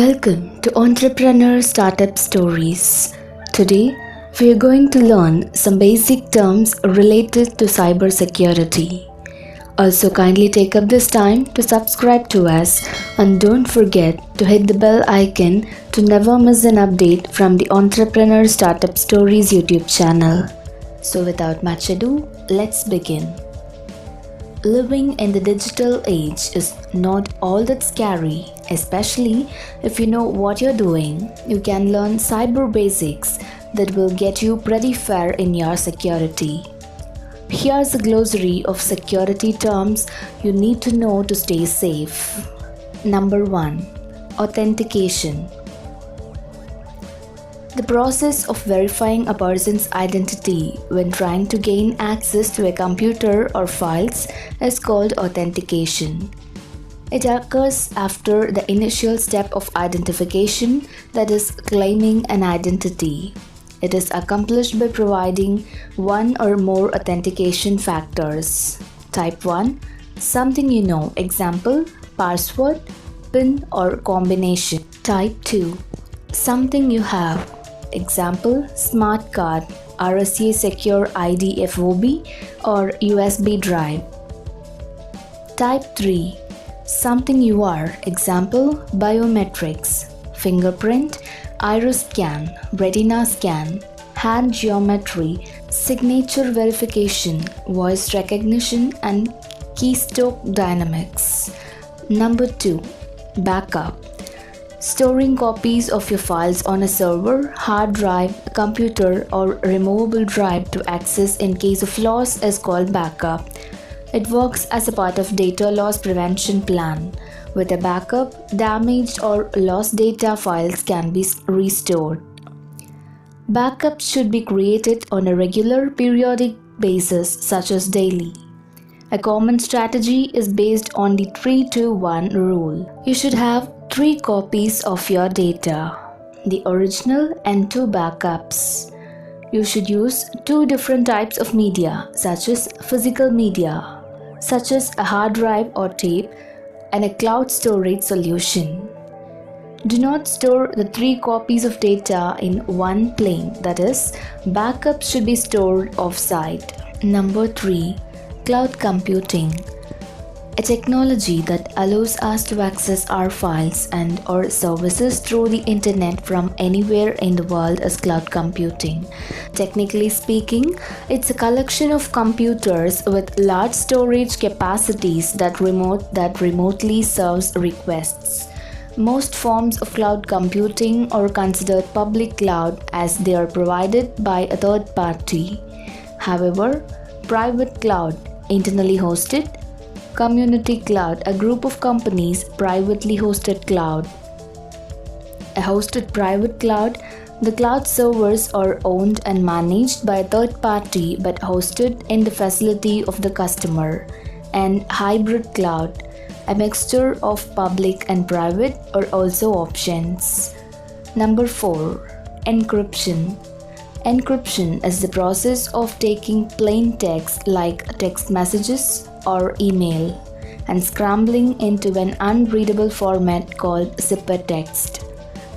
Welcome to Entrepreneur Startup Stories. Today, we are going to learn some basic terms related to cybersecurity. Also, kindly take up this time to subscribe to us and don't forget to hit the bell icon to never miss an update from the Entrepreneur Startup Stories YouTube channel. So, without much ado, let's begin. Living in the digital age is not all that scary, especially if you know what you're doing. You can learn cyber basics that will get you pretty far in your security. Here's a glossary of security terms you need to know to stay safe. Number 1. Authentication. The process of verifying a person's identity when trying to gain access to a computer or files is called authentication. It occurs after the initial step of identification, that is, claiming an identity. It is accomplished by providing one or more authentication factors. Type 1. Something you know, example, password, PIN or combination. Type 2. Something you have, example, smart card, RSA Secure ID FOB or USB drive. Type 3. Something you are, example, biometrics, fingerprint, iris scan, retina scan, hand geometry, signature verification, voice recognition and keystroke dynamics. Number 2. Backup. Storing copies of your files on a server, hard drive, computer or removable drive to access in case of loss is called backup. It works as a part of data loss prevention plan. With a backup, damaged or lost data files can be restored. Backups should be created on a regular periodic basis such as daily. A common strategy is based on the 3-2-1 rule. You should have 3 copies of your data, the original and 2 backups. You should use 2 different types of media such as physical media, such as a hard drive or tape, and a cloud storage solution. Do not store the 3 copies of data in one plane, that is, backups should be stored off-site. Number 3. Cloud computing. A technology that allows us to access our files and or services through the internet from anywhere in the world is cloud computing. Technically speaking, it's a collection of computers with large storage capacities that remotely serves requests. Most forms of cloud computing are considered public cloud as they are provided by a third party. However, private cloud, internally hosted, community cloud, a group of companies, privately hosted cloud. A hosted private cloud, the cloud servers are owned and managed by a third party but hosted in the facility of the customer. And hybrid cloud, a mixture of public and private, are also options. Number 4. Encryption. Encryption is the process of taking plain text like text messages or email and scrambling into an unreadable format called ciphertext,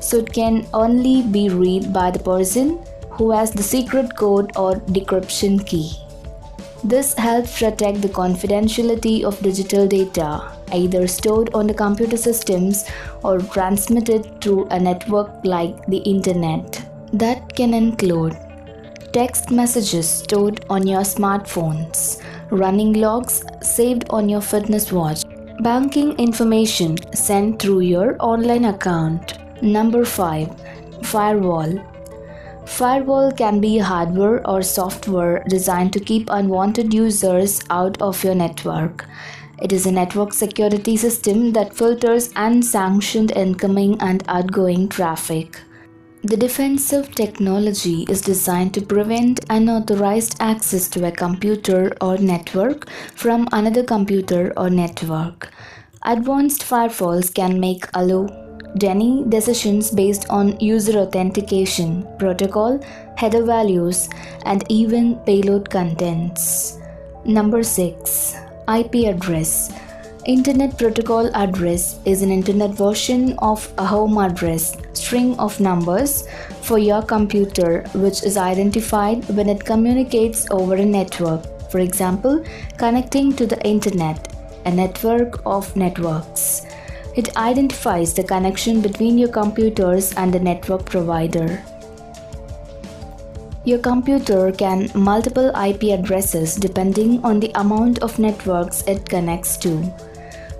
so it can only be read by the person who has the secret code or decryption key. This helps protect the confidentiality of digital data, either stored on the computer systems or transmitted through a network like the internet. That can include text messages stored on your smartphones, running logs saved on your fitness watch, banking information sent through your online account. Number 5. Firewall. Firewall can be hardware or software designed to keep unwanted users out of your network. It is a network security system that filters unsanctioned incoming and outgoing traffic. The defensive technology is designed to prevent unauthorized access to a computer or network from another computer or network. Advanced firewalls can make any decisions based on user authentication, protocol, header values, and even payload contents. Number 6. IP address. Internet Protocol address is an internet version of a home address string of numbers for your computer which is identified when it communicates over a network. For example, connecting to the internet, a network of networks. It identifies the connection between your computers and the network provider. Your computer can multiple IP addresses depending on the amount of networks it connects to.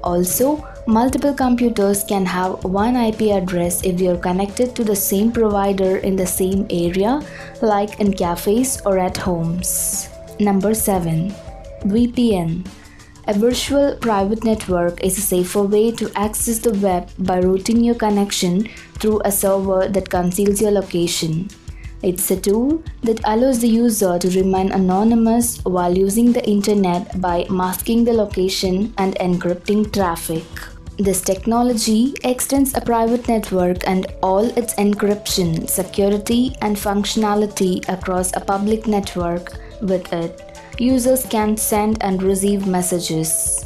Also, multiple computers can have one IP address if they are connected to the same provider in the same area, like in cafes or at homes. Number 7. VPN. A virtual private network is a safer way to access the web by routing your connection through a server that conceals your location. It's a tool that allows the user to remain anonymous while using the internet by masking the location and encrypting traffic. This technology extends a private network and all its encryption, security, and functionality across a public network. With it, users can send and receive messages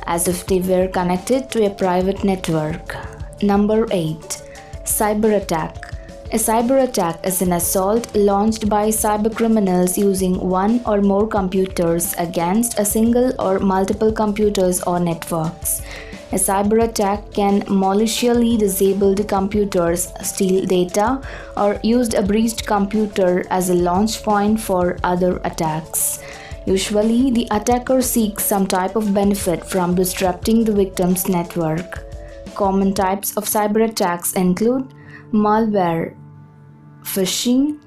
as if they were connected to a private network. Number 8. Cyber attack. A cyber attack is an assault launched by cybercriminals using one or more computers against a single or multiple computers or networks. A cyber attack can maliciously disable the computers, steal data, or use a breached computer as a launch point for other attacks. Usually, the attacker seeks some type of benefit from disrupting the victim's network. Common types of cyber attacks include malware, phishing,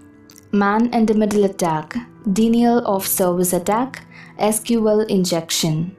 man-in-the-middle attack, denial of service attack, SQL injection.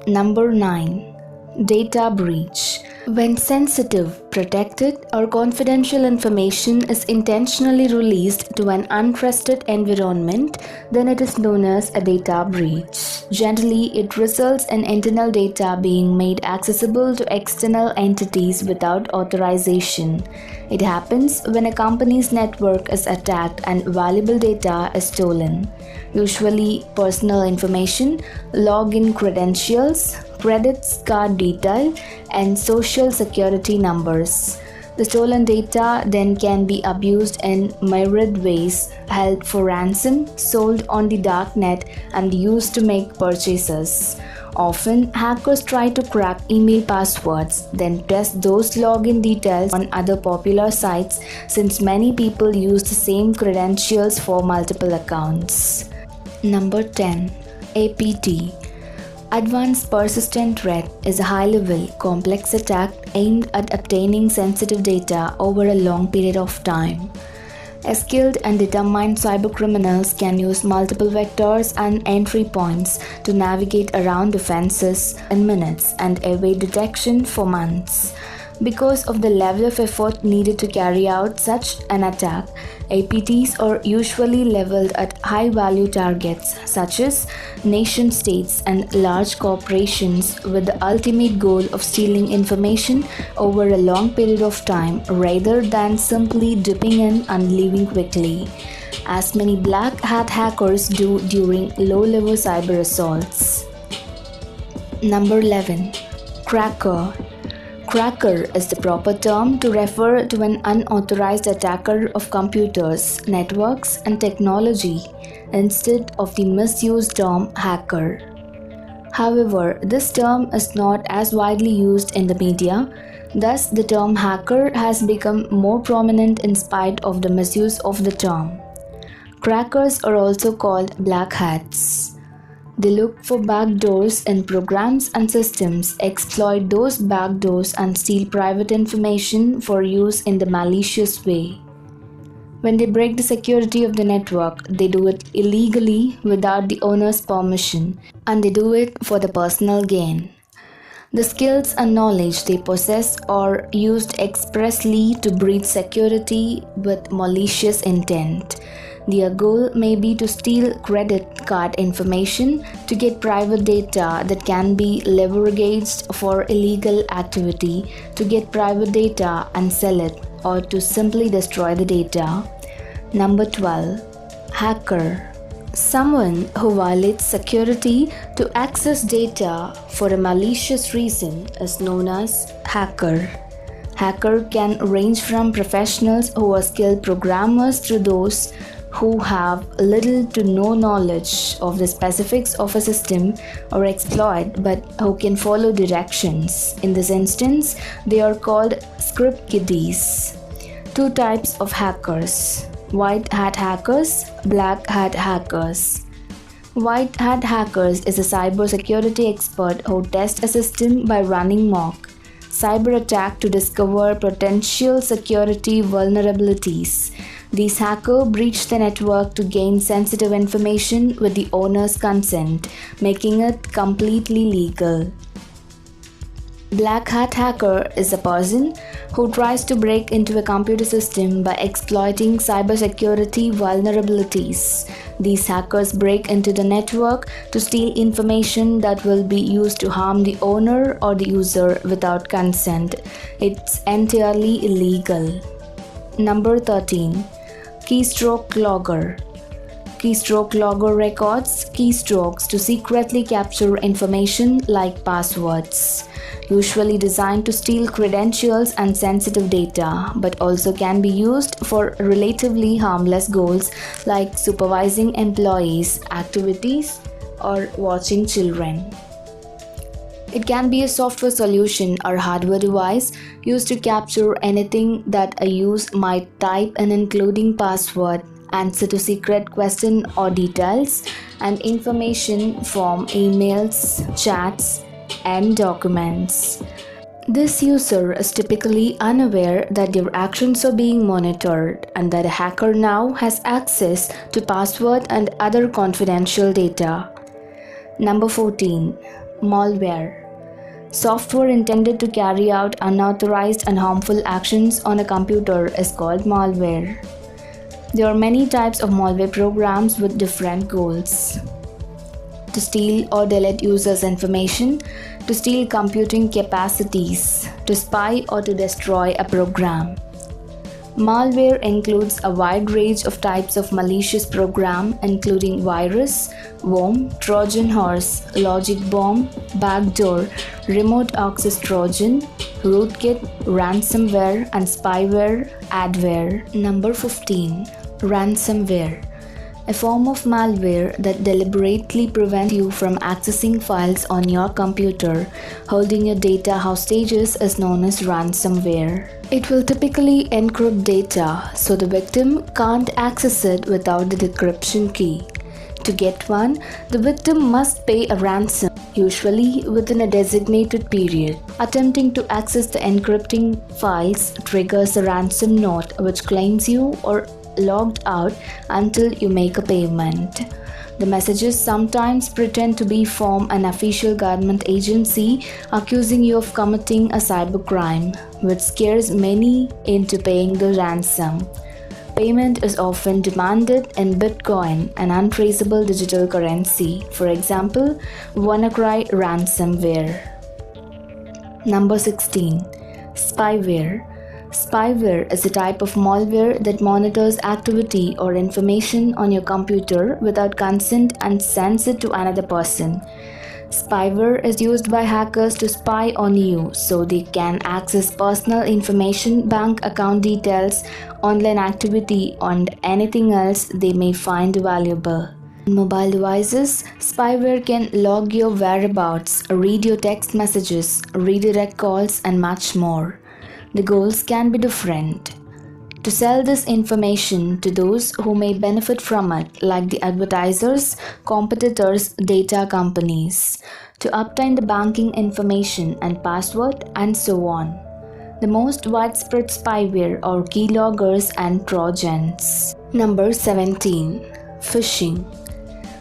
Number 9. Data breach. When sensitive, protected, or confidential information is intentionally released to an untrusted environment, then it is known as a data breach. Generally, it results in internal data being made accessible to external entities without authorization. It happens when a company's network is attacked and valuable data is stolen. Usually, personal information, login credentials, credit card detail, and social security numbers. The stolen data then can be abused in myriad ways, held for ransom, sold on the darknet, and used to make purchases. Often, hackers try to crack email passwords, then test those login details on other popular sites since many people use the same credentials for multiple accounts. Number 10. APT. Advanced Persistent Threat is a high-level, complex attack aimed at obtaining sensitive data over a long period of time. Skilled and determined cybercriminals can use multiple vectors and entry points to navigate around defenses in minutes and evade detection for months. Because of the level of effort needed to carry out such an attack, APTs are usually leveled at high-value targets such as nation-states and large corporations with the ultimate goal of stealing information over a long period of time rather than simply dipping in and leaving quickly, as many black hat hackers do during low-level cyber assaults. Number 11. Cracker. Cracker is the proper term to refer to an unauthorized attacker of computers, networks, and technology instead of the misused term hacker. However, this term is not as widely used in the media, thus the term hacker has become more prominent in spite of the misuse of the term. Crackers are also called black hats. They look for backdoors in programs and systems, exploit those backdoors, and steal private information for use in the malicious way. When they break the security of the network, they do it illegally without the owner's permission, and they do it for the personal gain. The skills and knowledge they possess are used expressly to breach security with malicious intent. Their goal may be to steal credit card information, to get private data that can be leveraged for illegal activity, to get private data and sell it, or to simply destroy the data. Number 12. Hacker. Someone who violates security to access data for a malicious reason is known as hacker. Hacker can range from professionals who are skilled programmers to those who have little to no knowledge of the specifics of a system or exploit but who can follow directions. In this instance, they are called script kiddies. Two types of hackers: white hat hackers, black hat hackers. White hat hackers is a cybersecurity expert who tests a system by running mock cyber attack to discover potential security vulnerabilities. These hackers breach the network to gain sensitive information with the owner's consent, making it completely legal. Black hat hacker is a person who tries to break into a computer system by exploiting cybersecurity vulnerabilities. These hackers break into the network to steal information that will be used to harm the owner or the user without consent. It's entirely illegal. Number 13. Keystroke logger. Keystroke logger records keystrokes to secretly capture information like passwords, usually designed to steal credentials and sensitive data, but also can be used for relatively harmless goals like supervising employees' activities or watching children. It can be a software solution or hardware device used to capture anything that a user might type in, including password, answer to secret question or details, and information from emails, chats, and documents. This user is typically unaware that their actions are being monitored and that a hacker now has access to password and other confidential data. Number 14. Malware. Software intended to carry out unauthorized and harmful actions on a computer is called malware. There are many types of malware programs with different goals: to steal or delete users' information, to steal computing capacities, to spy or to destroy a program. Malware includes a wide range of types of malicious program, including virus, worm, Trojan horse, logic bomb, backdoor, remote access Trojan, rootkit, ransomware, and spyware, adware. Number 15. Ransomware. A form of malware that deliberately prevents you from accessing files on your computer, holding your data hostages, is known as ransomware. It will typically encrypt data so the victim can't access it without the decryption key. To get one, the victim must pay a ransom, usually within a designated period. Attempting to access the encrypting files triggers a ransom note which claims you are logged out until you make a payment. The messages sometimes pretend to be from an official government agency accusing you of committing a cybercrime, which scares many into paying the ransom. Payment is often demanded in Bitcoin, an untraceable digital currency, for example, WannaCry ransomware. Number 16. Spyware. Spyware is a type of malware that monitors activity or information on your computer without consent and sends it to another person. Spyware is used by hackers to spy on you so they can access personal information, bank account details, online activity, and anything else they may find valuable. On mobile devices, spyware can log your whereabouts, read your text messages, redirect calls, and much more. The goals can be different: to sell this information to those who may benefit from it, like the advertisers, competitors, data companies, to obtain the banking information and password, and so on. The most widespread spyware are keyloggers and Trojans. Number 17. Phishing.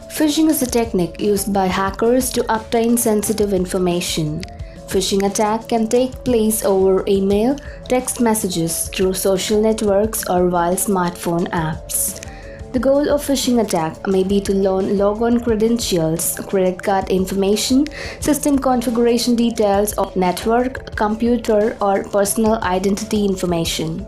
Phishing is a technique used by hackers to obtain sensitive information. Phishing attack can take place over email, text messages, through social networks, or via smartphone apps. The goal of phishing attack may be to learn logon credentials, credit card information, system configuration details of network, computer, or personal identity information.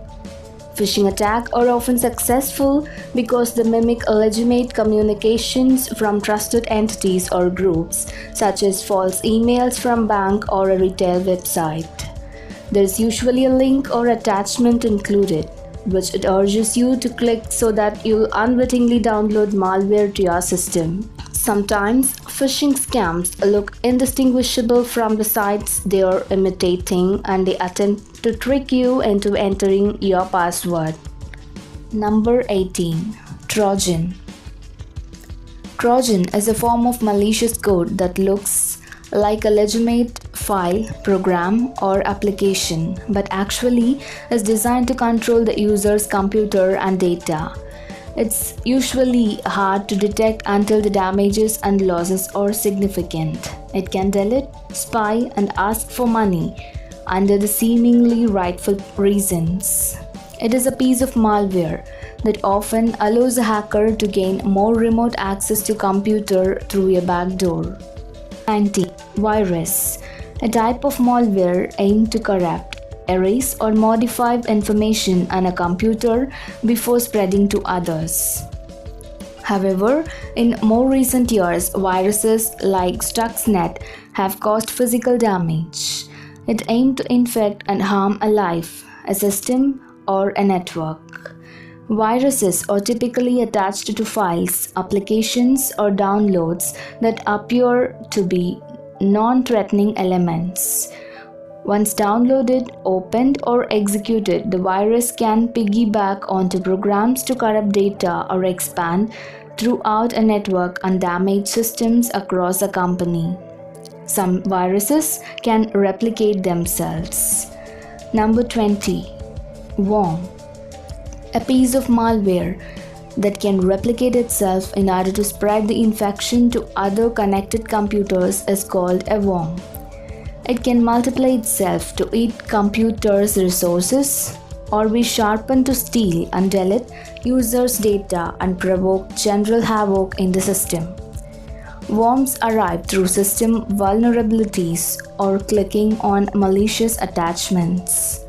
Phishing attacks are often successful because they mimic legitimate communications from trusted entities or groups, such as false emails from bank or a retail website. There is usually a link or attachment included, which it urges you to click so that you'll unwittingly download malware to your system. Sometimes phishing scams look indistinguishable from the sites they are imitating, and they attempt to trick you into entering your password. Number 18. Trojan. Trojan is a form of malicious code that looks like a legitimate file, program, or application, but actually is designed to control the user's computer and data. It's usually hard to detect until the damages and losses are significant. It can delete, spy, and ask for money under the seemingly rightful reasons. It is a piece of malware that often allows a hacker to gain more remote access to computer through a backdoor. 19. Virus. A type of malware aimed to corrupt, erase, or modify information on a computer before spreading to others. However, in more recent years, viruses like Stuxnet have caused physical damage. It aimed to infect and harm a life, a system, or a network. Viruses are typically attached to files, applications, or downloads that appear to be non-threatening elements. Once downloaded, opened, or executed, the virus can piggyback onto programs to corrupt data or expand throughout a network and damage systems across a company. Some viruses can replicate themselves. Number 20. Worm. A piece of malware that can replicate itself in order to spread the infection to other connected computers is called a worm. It can multiply itself to eat computers' resources or be sharpened to steal and delete users' data and provoke general havoc in the system. Worms arrive through system vulnerabilities or clicking on malicious attachments.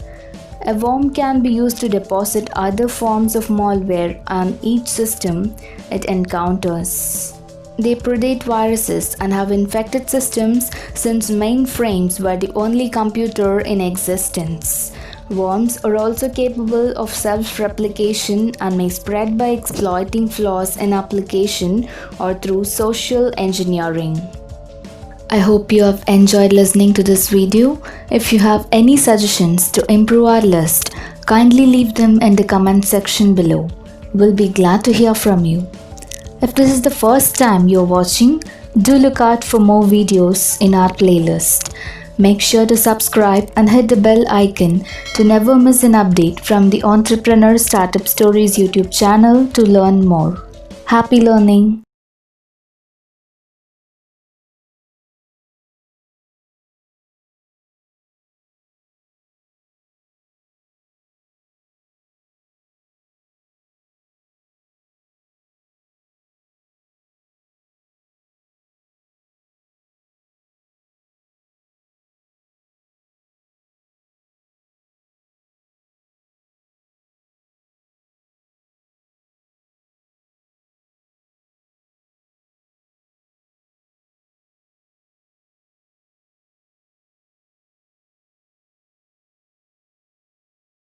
A worm can be used to deposit other forms of malware on each system it encounters. They predate viruses and have infected systems since mainframes were the only computer in existence. Worms are also capable of self-replication and may spread by exploiting flaws in application or through social engineering. I hope you have enjoyed listening to this video. If you have any suggestions to improve our list, kindly leave them in the comment section below. We'll be glad to hear from you. If this is the first time you're watching, do look out for more videos in our playlist. Make sure to subscribe and hit the bell icon to never miss an update from the Entrepreneur Startup Stories YouTube channel to learn more. Happy learning!